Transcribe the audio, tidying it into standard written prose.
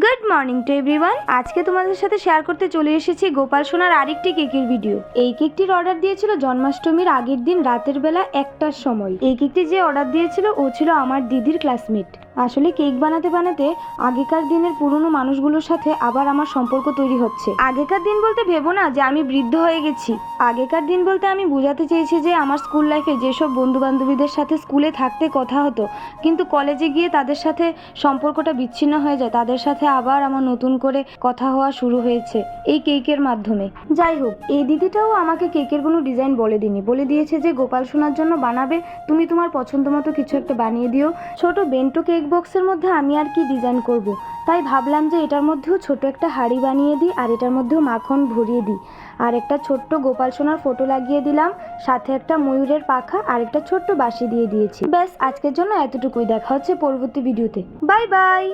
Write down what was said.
Good morning to everyone. আজকে তোমাদের সাথে শেয়ার করতে চলে এসেছি গোপাল সোনার আরেকটি কেকের ভিডিও। এই কেকটির অর্ডার দিয়েছিল জন্মাষ্টমীর আগের দিন রাতের বেলা 1টার সময়। এই কেকটি যে অর্ডার দিয়েছিল ও ছিল আমার দিদির ক্লাসমেট। আসলে কেক বানাতে বানাতে আগেকার দিনের পুরনো মানুষগুলোর সাথে আবার আমার সম্পর্ক তৈরি হচ্ছে। আগেকার দিন বলতে ভেবো না যে আমি বৃদ্ধ হয়ে গেছি। আগেকার দিন বলতে আমি বোঝাতে চেয়েছি যে আমার স্কুল লাইফে যেসব বন্ধু বান্ধবীদের সাথে স্কুলে থাকতে কথা হতো, কিন্তু কলেজে গিয়ে তাদের সাথে সম্পর্কটা বিচ্ছিন্ন হয়ে যায়, তাদের সাথে আবার আমার নতুন করে কথা হওয়া শুরু হয়েছে এই কেকের মাধ্যমে। যাই হোক, এই দিদিটাও আমাকে কেকের কোনো ডিজাইন বলে দিয়েছে যে গোপাল সোনার জন্য বানাবে, তুমি তোমার পছন্দ মতো কিছু একটা বানিয়ে দিও। ছোট বেন্টো কেক বক্সের মধ্যে আমি আর কি ডিজাইন করব, তাই ভাবলাম যে এটার মধ্যেও ছোট একটা হাঁড়ি বানিয়ে দিই আর এটার মধ্যেও মাখন ভরিয়ে দিই, আর একটা ছোট্ট গোপাল সোনার ফটো লাগিয়ে দিলাম, সাথে একটা ময়ূরের পাখা আর একটা ছোট্ট বাঁশি দিয়ে দিয়েছি। ব্যাস, আজকের জন্য এতটুকুই। দেখা হচ্ছে পরবর্তী ভিডিওতে। Bye bye.